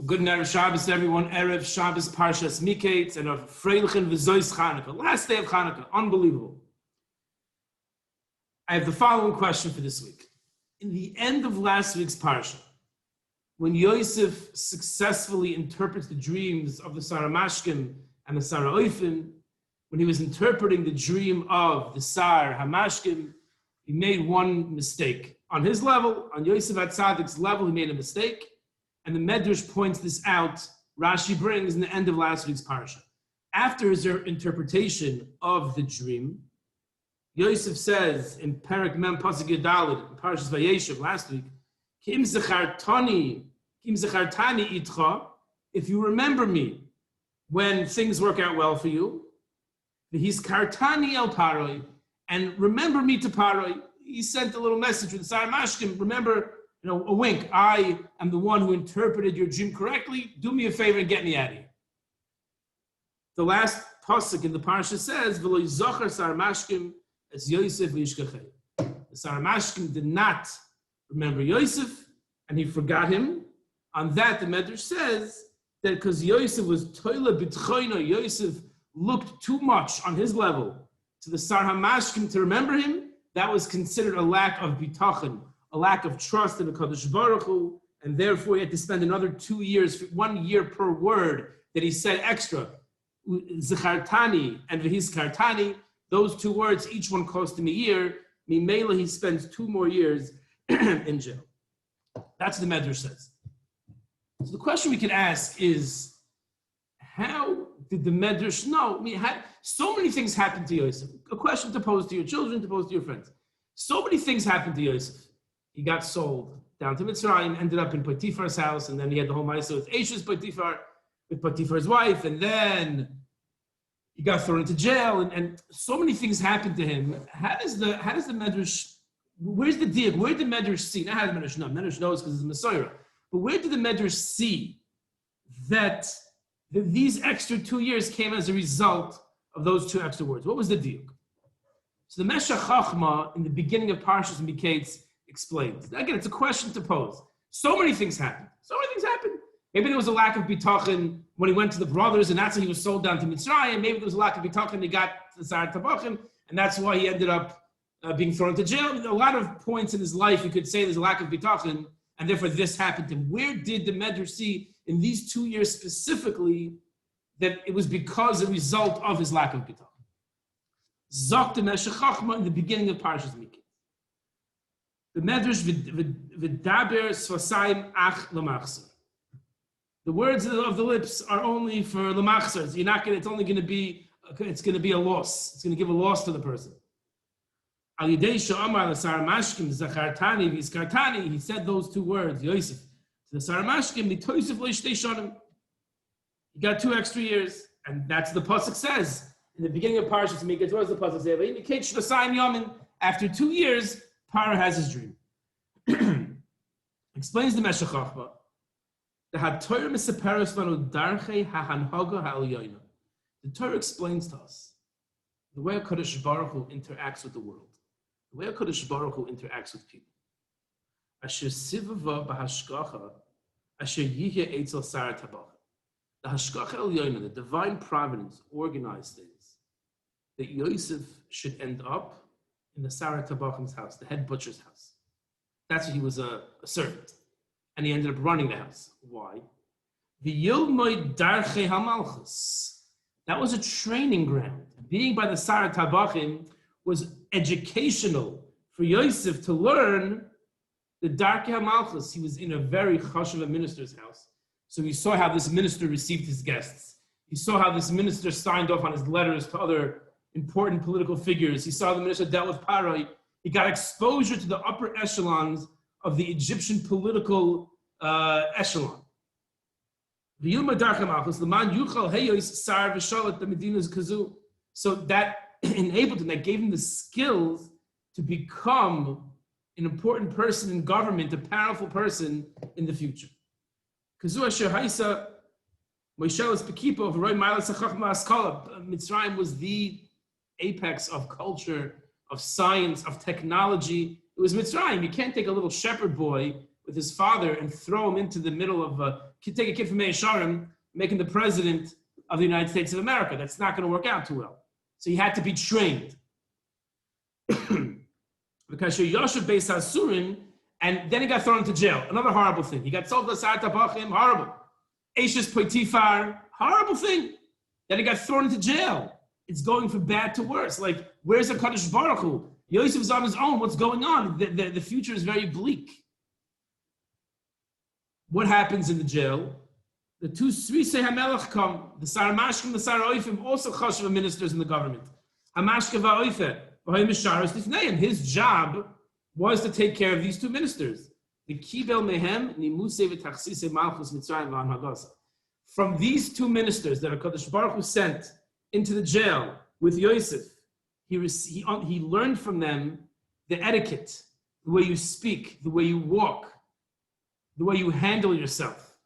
Good Erev Shabbos, everyone. Erev Shabbos, Parshas, Mikeitz, and of Freilichen V'zois Chanukah. Last day of Chanukah. Unbelievable. I have the following question for this week. In the end of last week's Parsha, when Yosef successfully interprets the dreams of the Sarah Mashkim and the Sarah Oifim, when he was interpreting the dream of the Sarah Hamashkim, he made one mistake. On his level, on Yosef HaTzadik's level, he made a mistake. And the Medrash points this out, Rashi brings in the end of last week's Parsha. After his interpretation of the dream, Yosef says in Perek Mem Pasuk Yudalid, in Parshas Vayeshev last week, Kim Zechartani itcha, if you remember me when things work out well for you, V'his kartani el Paroi, and remember me to Paroi. He sent a little message with the Sarah Mashkim, remember, a wink. I am the one who interpreted your dream correctly. Do me a favor and get me out of here. The last pasuk in the parsha says, "V'lo yizocher Sarah Mashkim es Yosef v'yishkachei." The Sarah Mashkim did not remember Yosef, and he forgot him. On that, the Medrash says that because Yosef was toile b'tchoino, Yosef looked too much on his level to the Sarah Mashkim to remember him. That was considered a lack of bitachon, a lack of trust in the Kadosh Baruch Hu, and therefore he had to spend another 2 years, 1 year per word that he said extra. Zechartani and V'his kartani, those 2 words, each one cost him a year. Mimela, he spends 2 more years in jail. That's what the Medrash says. So the question we can ask is, how did the Medrash know? So many things happened to Yosef. A question to pose to your children, to pose to your friends. So many things happened to Yosef. He got sold down to Mitzrayim, ended up in Potiphar's house, and then he had the whole Maisa with Eshes Potiphar, with Potiphar's wife, and then he got thrown into jail, and so many things happened to him. How does the Medrash, where's the diak? Where did the Medrash see? Not how did the Medrash know. Medrash knows because it's a Messiah. But where did the Medrash see that these extra 2 years came as a result of those 2 extra words? What was the diak? So the Meshech Chachma in the beginning of Parshas Mikeitz explains. Again, it's a question to pose. So many things happened. Maybe there was a lack of bitachon when he went to the brothers, and that's why he was sold down to Mitzrayim. Maybe there was a lack of bitachon, he got to the Sarah Tabachim, and that's why he ended up being thrown into jail. A lot of points in his life, you could say there's a lack of bitachon, and therefore this happened to him. Where did the Medrash see in these 2 years specifically that it was because a result of his lack of bitachon? Zok the Meshech Chachma in the beginning of Parshas Mikeitz. The Medrash v'daber sfasayim ach l'machzor. The words of the lips are only for l'machzor. You're not going. It's going to be a loss. It's going to give a loss to the person. Al yidei she'amar l'sarah mashkim zachartani v'izkartani. He said those 2 words, Yosef, to the Sarah Mashkim. Mitoisef lo'ishtei shanim. He got 2 extra years, and that's the pasuk says in the beginning of Parshas Mikeitz. What does the pasuk say? Mikeitz sh'lasayim yamin. After 2 years, Paro has his dream. Explains the Meshech Chachma. The Torah explains to us the way HaKadosh Baruch Hu interacts with the world, the way HaKadosh Baruch Hu interacts with people. Asher sivava b'hashgacha, asher yihye eitzel Sarah Tabach. The hashgacha elyoina, the divine providence, organized things that Yosef should end up in the Sarah Tabachim's house, the head butcher's house. That's why he was a servant. And he ended up running the house. Why? V'yilmoi darchei hamalchus. That was a training ground. Being by the Sarah Tabachim was educational for Yosef to learn the darchei hamalchus. He was in a very chashuv minister's house. So he saw how this minister received his guests. He saw how this minister signed off on his letters to other important political figures. He saw the minister dealt with Paroi. He got exposure to the upper echelons of the Egyptian political echelon. So that enabled him, that gave him the skills to become an important person in government, a powerful person in the future. Mitzrayim was the apex of culture, of science, of technology. It was Mitzrayim. You can't take a little shepherd boy with his father and throw him into the middle of take a kid from Meisharim, making the president of the United States of America. That's not going to work out too well. So he had to be trained. Because Yoshev Beis Hasurin, and then he got thrown into jail. Another horrible thing. He got sold to Sar Tabachim, horrible. Eishes Poitifar, horrible thing. Then he got thrown into jail. It's going from bad to worse. Like, where's the Kadosh Baruch Hu? Yosef is on his own. What's going on? The future is very bleak. What happens in the jail? The two Srisei HaMelech come. The Sar Mashkim, the Sar Oifim, also chashuv ministers in the government. HaMashke va'oifeh, v'hoy misharos lifneihem. His job was to take care of these two ministers. The Kibel Mehem, Nimuse v'tachsise Malchus Mitzrayim v'Anhagasa. From these two ministers that HaKadosh Baruch Hu sent into the jail with Yosef, he learned from them the etiquette, the way you speak, the way you walk, the way you handle yourself,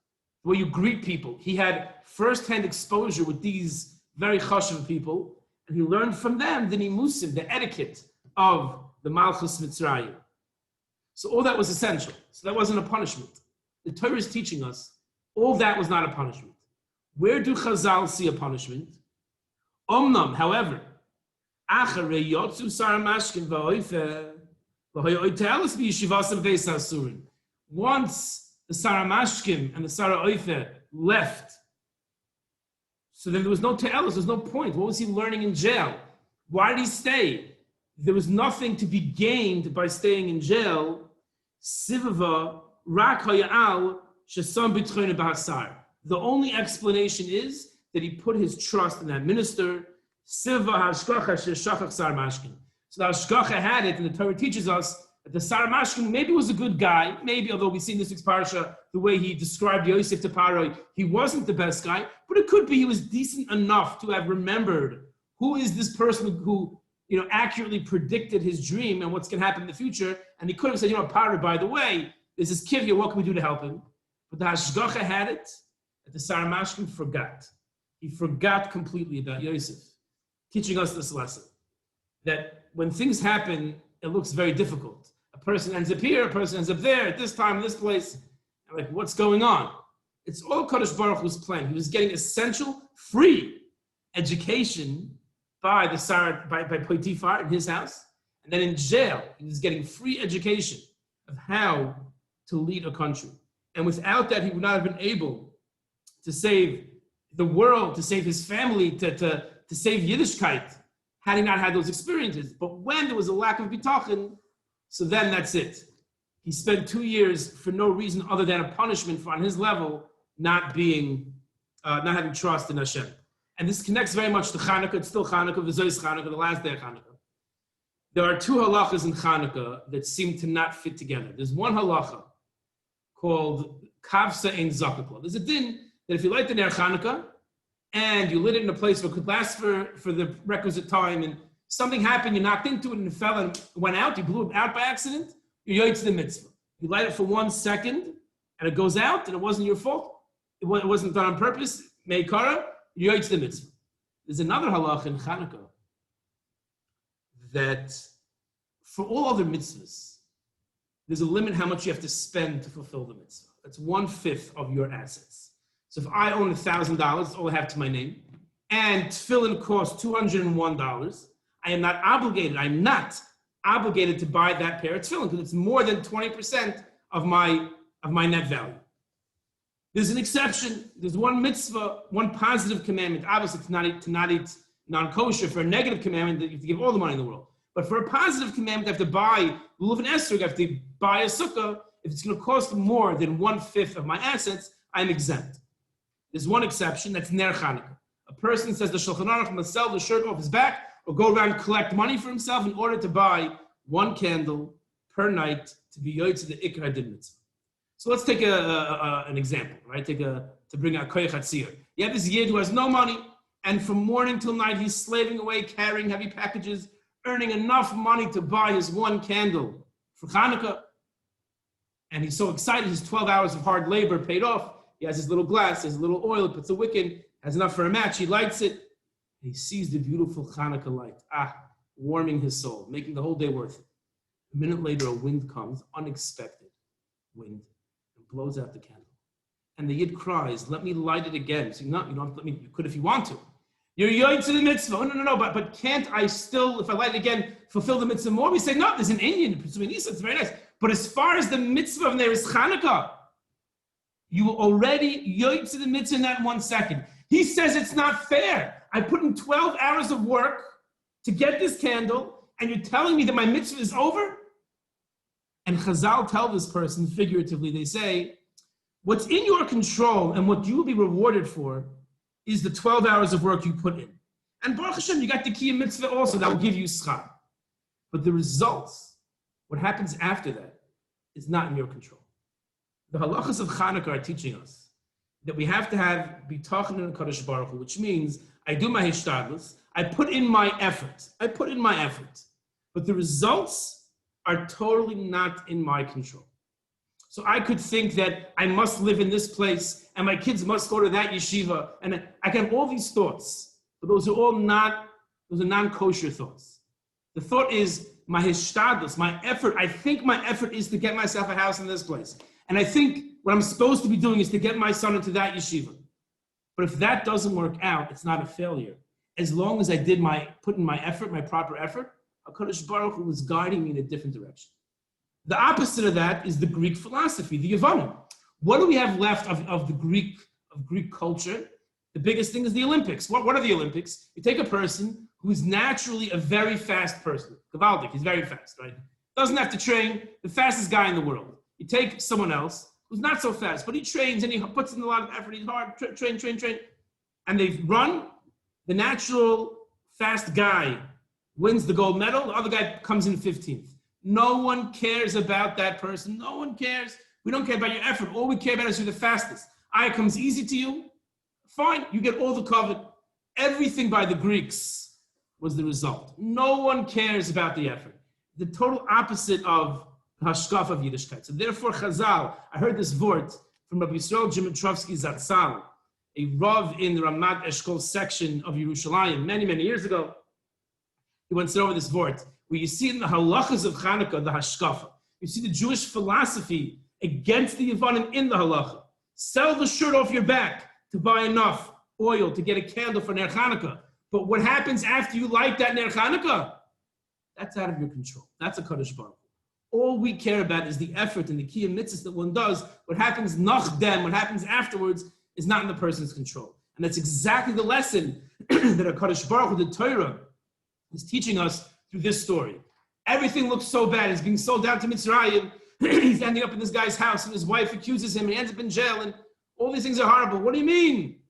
the way you greet people. He had first-hand exposure with these very chashuv people, and he learned from them the nimusim, the etiquette of the Malchus Mitzrayim. So all that was essential. So that wasn't a punishment. The Torah is teaching us all that was not a punishment. Where do Chazal see a punishment? Omnam, however, once the Saramashkim and the Sara Oife left, so then there was no te'elos, there's no point. What was he learning in jail? Why did he stay? There was nothing to be gained by staying in jail. Sivava rak hayal shesam b'tchoyne b'hasar. The only explanation is that he put his trust in that minister. Siva hashgacha sheshachach Sar Mashkin. So the hashgacha had it, and the Torah teaches us that the Sar Mashkin maybe was a good guy. Maybe, although we see in this week's parsha the way he described Yosef to Paro, he wasn't the best guy. But it could be he was decent enough to have remembered who is this person who accurately predicted his dream and what's going to happen in the future. And he could have said, Paro, by the way, there's this kid here. What can we do to help him? But the hashgacha had it that the Sar Mashkin forgot. He forgot completely about Yosef, teaching us this lesson, that when things happen, it looks very difficult. A person ends up here, a person ends up there, at this time, in this place. I'm like, what's going on? It's all Kadosh Baruch Hu's plan. He was getting essential, free education by Potiphar in his house. And then in jail, he was getting free education of how to lead a country. And without that, he would not have been able to save the world, to save his family, to save Yiddishkeit, had he not had those experiences. But when there was a lack of bitachon, so then that's it. He spent 2 years for no reason other than a punishment for, on his level, not having trust in Hashem. And this connects very much to Chanukah. It's still Chanukah, V'zois Chanukah, the last day of Chanukah. There are two halachas in Chanukah that seem to not fit together. There's one halacha called Kavsa Ein Zakakla. There's a din that if you light the Ner Chanukah, and you lit it in a place where it could last for the requisite time, and something happened, you knocked into it and it fell and went out, you blew it out by accident, you're yoytz the mitzvah. You light it for 1 second, and it goes out, and it wasn't your fault. It wasn't done on purpose, meikara, you're yoytz the mitzvah. There's another halach in Chanukah that for all other mitzvahs, there's a limit how much you have to spend to fulfill the mitzvah. That's 1/5 of your assets. So if I own $1,000, that's all I have to my name, and tefillin costs $201, I'm not obligated to buy that pair of tefillin because it's more than 20% of my net value. There's an exception. There's one mitzvah, one positive commandment. Obviously, to not eat non-kosher. For a negative commandment, you have to give all the money in the world. But for a positive commandment, I have to buy lulav and esrog. I have to buy a sukkah. If it's going to cost more than 1/5 of my assets, I'm exempt. There's one exception, that's Ner Chanukah. A person says the Shulchan Aruch must sell the shirt off his back or go around and collect money for himself in order to buy 1 candle per night to be yoytz the Ikar Hadin Mitzvah. So let's take an example, right? To bring out Koyach Hatzir. You have this Yid who has no money, and from morning till night he's slaving away, carrying heavy packages, earning enough money to buy his 1 candle for Chanukah. And he's so excited, his 12 hours of hard labor paid off. He has his little glass, his little oil, puts a wick in, has enough for a match, he lights it. And he sees the beautiful Chanukah light, warming his soul, making the whole day worth it. A minute later, a wind comes, unexpected wind, blows out the candle. And the Yid cries, let me light it again. So no, you don't have to let me, you could if you want to. You're yoy to the mitzvah. Oh, no, but can't I still, if I light it again, fulfill the mitzvah more? We say, no, there's an Indian, it's very nice. But as far as the mitzvah of there is Chanukah, you will already yoy to the mitzvah in that 1 second. He says it's not fair. I put in 12 hours of work to get this candle, and you're telling me that my mitzvah is over? And Chazal tell this person figuratively, they say, what's in your control and what you will be rewarded for is the 12 hours of work you put in. And Baruch Hashem, you got the Kiyum mitzvah also, that will give you schar. But the results, what happens after that, is not in your control. The halachas of Chanukah are teaching us that we have to be talking in Kadosh Baruch Hu, which means I do my hishtadlus, I put in my effort. But the results are totally not in my control. So I could think that I must live in this place and my kids must go to that yeshiva, and I can have all these thoughts, but those are non-kosher thoughts. The thought is my hishtadlus, my effort. I think my effort is to get myself a house in this place. And I think what I'm supposed to be doing is to get my son into that yeshiva. But if that doesn't work out, it's not a failure. As long as I put in my effort, my proper effort, HaKadosh Baruch Hu was guiding me in a different direction. The opposite of that is the Greek philosophy, the Yavanim. What do we have left of the Greek culture? The biggest thing is the Olympics. What are the Olympics? You take a person who is naturally a very fast person. Gavaldik, he's very fast, right? Doesn't have to train, the fastest guy in the world. You take someone else who's not so fast, but he trains and he puts in a lot of effort, he's hard, train. And they run, the natural fast guy wins the gold medal, the other guy comes in 15th. No one cares about that person. No one cares. We don't care about your effort. All we care about is you're the fastest. It comes easy to you. Fine, you get all the covet. Everything by the Greeks was the result. No one cares about the effort. The total opposite of hashkaf of Yiddishkeit. So therefore, Chazal, I heard this word from Rabbi Yisrael Jimitrovsky Zatzal, a Rav in the Ramat Eshkol section of Yerushalayim many, many years ago. He once said over this word, where you see in the halachas of Chanukah, the hashkafa. You see the Jewish philosophy against the Yavanim in the halacha. Sell the shirt off your back to buy enough oil to get a candle for Ner Chanukah. But what happens after you light that Ner Chanukah? That's out of your control. That's a Kadosh Baruch Hu. All we care about is the effort and the kiyum mitzvahs that one does. What happens nachdem, what happens afterwards, is not in the person's control. And that's exactly the lesson that a Kadosh Baruch Hu, the Torah, is teaching us through this story. Everything looks so bad. He's being sold down to Mitzrayim. He's ending up in this guy's house, and his wife accuses him, and he ends up in jail, and all these things are horrible. What do you mean?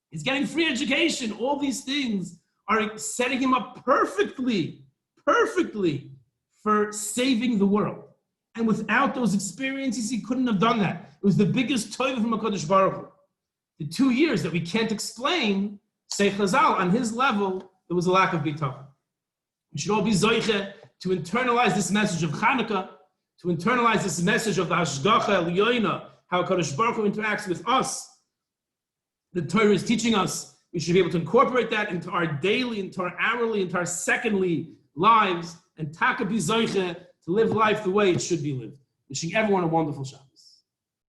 He's getting free education. All these things are setting him up perfectly for saving the world. And without those experiences, he couldn't have done that. It was the biggest toiv from HaKadosh Baruch Hu. The 2 years that we can't explain, say Chazal, on his level, there was a lack of bitachon. We should all be zoiche to internalize this message of Chanukah, to internalize this message of the Hashgacha Elyoina, how HaKadosh Baruch Hu interacts with us. The Torah is teaching us. We should be able to incorporate that into our daily, into our hourly, into our secondly lives, and taka be zoiche to live life the way it should be lived. Wishing everyone a wonderful Shabbat.